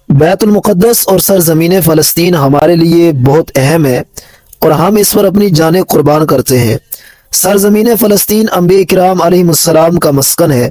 بیت المقدس اور سرزمین فلسطین ہمارے لیے بہت اہم ہے اور ہم اس پر اپنی جانیں قربان کرتے ہیں۔ سرزمین فلسطین انبیاء کرام علیہ السلام کا مسکن ہے۔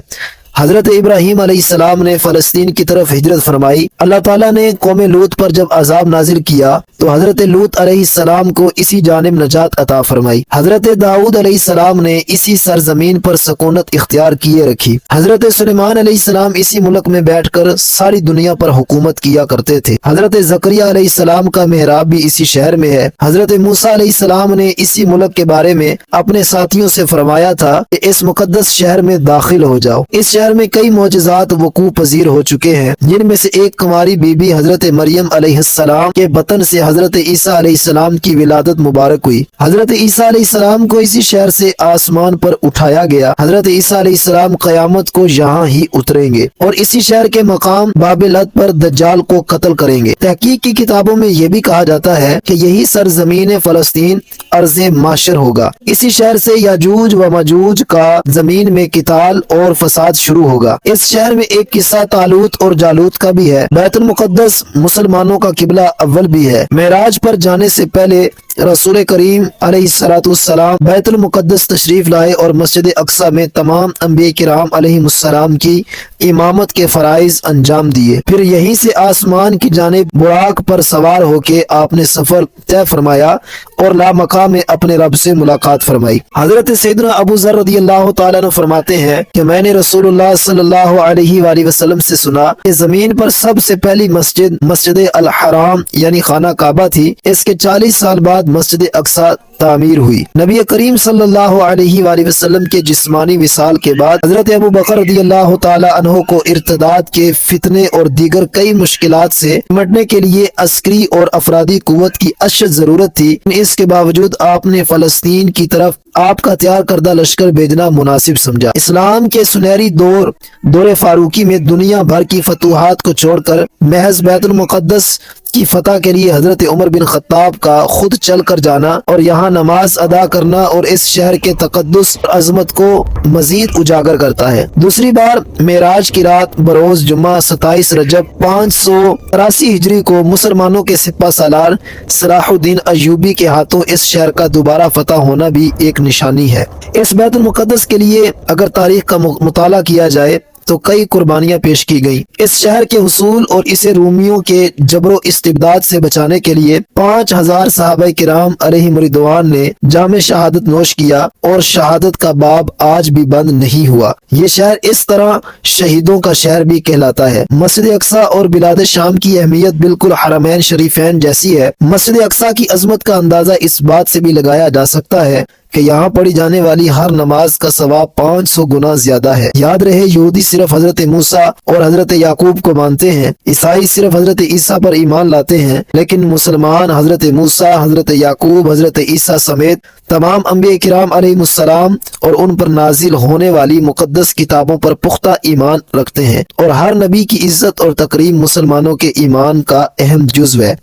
حضرت ابراہیم علیہ السلام نے فلسطین کی طرف ہجرت فرمائی۔ اللہ تعالیٰ نے قوم لوط پر جب عذاب نازل کیا تو حضرت لوط علیہ السلام کو اسی جانب نجات عطا فرمائی۔ حضرت داؤد علیہ السلام نے اسی سرزمین پر سکونت اختیار کیے رکھی۔ حضرت سلیمان علیہ السلام اسی ملک میں بیٹھ کر ساری دنیا پر حکومت کیا کرتے تھے۔ حضرت زکریا علیہ السلام کا محراب بھی اسی شہر میں ہے۔ حضرت موسیٰ علیہ السلام نے اسی ملک کے بارے میں اپنے ساتھیوں سے فرمایا تھا کہ اس مقدس شہر میں داخل ہو جاؤ۔ اس شہر میں کئی معجزات وقوع پذیر ہو چکے ہیں، جن میں سے ایک کنواری بی بی حضرت مریم علیہ السلام کے بطن سے حضرت عیسیٰ علیہ السلام کی ولادت مبارک ہوئی۔ حضرت عیسیٰ علیہ السلام کو اسی شہر سے آسمان پر اٹھایا گیا۔ حضرت عیسیٰ علیہ السلام قیامت کو یہاں ہی اتریں گے اور اسی شہر کے مقام باب لد پر دجال کو قتل کریں گے۔ تحقیق کی کتابوں میں یہ بھی کہا جاتا ہے کہ یہی سرزمین فلسطین ارض معشر ہوگا۔ اسی شہر سے یاجوج و ماجوج کا زمین میں قتال اور فساد شروع ہوگا۔ اس شہر میں ایک قصہ طالوت اور جالوت کا بھی ہے۔ بیت المقدس مسلمانوں کا قبلہ اول بھی ہے۔ معراج پر جانے سے پہلے رسول کریم علیہ السلام بیت المقدس تشریف لائے اور مسجد اقصی میں تمام انبیاء کرام علیہ السلام کی امامت کے فرائض انجام دیے۔ پھر یہیں سے آسمان کی جانب براق پر سوار ہو کے آپ نے سفر طے فرمایا اور لامقام میں اپنے رب سے ملاقات فرمائی۔ حضرت سیدنا ابو ذر رضی اللہ تعالیٰ عنہ فرماتے ہیں کہ میں نے رسول اللہ صلی اللہ علیہ وآلہ وسلم سے سنا کہ زمین پر سب سے پہلی مسجد الحرام یعنی خانہ کعبہ تھی۔ اس کے 40 سال بعد مسجد اقصی تعمیر ہوئی۔ نبی کریم صلی اللہ علیہ وآلہ وسلم کے جسمانی وصال کے بعد حضرت ابو بکر رضی اللہ تعالی عنہ کو ارتداد کے فتنے اور دیگر کئی مشکلات سے نمٹنے کے لیے عسکری اور افرادی قوت کی اشد ضرورت تھی۔ اس کے باوجود آپ نے فلسطین کی طرف آپ کا تیار کردہ لشکر بھیجنا مناسب سمجھا۔ اسلام کے سنہری دور فاروقی میں دنیا بھر کی فتوحات کو چھوڑ کر محض بیت المقدس کی فتح کے لیے حضرت عمر بن خطاب کا خود چل کر جانا اور یہاں نماز ادا کرنا اور اس شہر کے تقدس اور عظمت کو مزید اجاگر کرتا ہے۔ دوسری بار معراج کی رات بروز جمعہ 27 رجب 583 ہجری کو مسلمانوں کے سپہ سالار صلاح الدین ایوبی کے ہاتھوں اس شہر کا دوبارہ فتح ہونا بھی ایک نشانی ہے۔ اس بیت المقدس کے لیے اگر تاریخ کا مطالعہ کیا جائے تو کئی قربانیاں پیش کی گئیں۔ اس شہر کے حصول اور اسے رومیوں کے جبر و استبداد سے بچانے کے لیے 5000 صحابہ کرام علیہ رضوان نے جام شہادت نوش کیا اور شہادت کا باب آج بھی بند نہیں ہوا۔ یہ شہر اس طرح شہیدوں کا شہر بھی کہلاتا ہے۔ مسجد اقصی اور بلاد شام کی اہمیت بالکل حرمین شریفین جیسی ہے۔ مسجد اقصی کی عظمت کا اندازہ اس بات سے بھی لگایا جا سکتا ہے کہ یہاں پڑھی جانے والی ہر نماز کا ثواب 500 گنا زیادہ ہے۔ یاد رہے یہودی صرف حضرت موسیٰ اور حضرت یعقوب کو مانتے ہیں، عیسائی صرف حضرت عیسیٰ پر ایمان لاتے ہیں، لیکن مسلمان حضرت موسیٰ، حضرت یعقوب، حضرت عیسیٰ سمیت تمام انبیاء کرام علیہ السلام اور ان پر نازل ہونے والی مقدس کتابوں پر پختہ ایمان رکھتے ہیں، اور ہر نبی کی عزت اور تکریم مسلمانوں کے ایمان کا اہم جزو ہے۔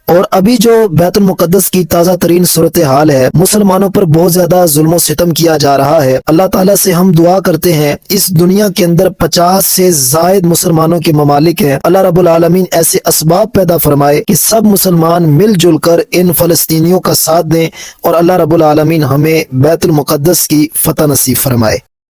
اور ابھی جو بیت المقدس کی تازہ ترین صورتحال ہے، مسلمانوں پر بہت زیادہ ظلم و ستم کیا جا رہا ہے۔ اللہ تعالیٰ سے ہم دعا کرتے ہیں اس دنیا کے اندر 50 سے زائد مسلمانوں کے ممالک ہیں، اللہ رب العالمین ایسے اسباب پیدا فرمائے کہ سب مسلمان مل جل کر ان فلسطینیوں کا ساتھ دیں اور اللہ رب العالمین ہمیں بیت المقدس کی فتح نصیب فرمائے۔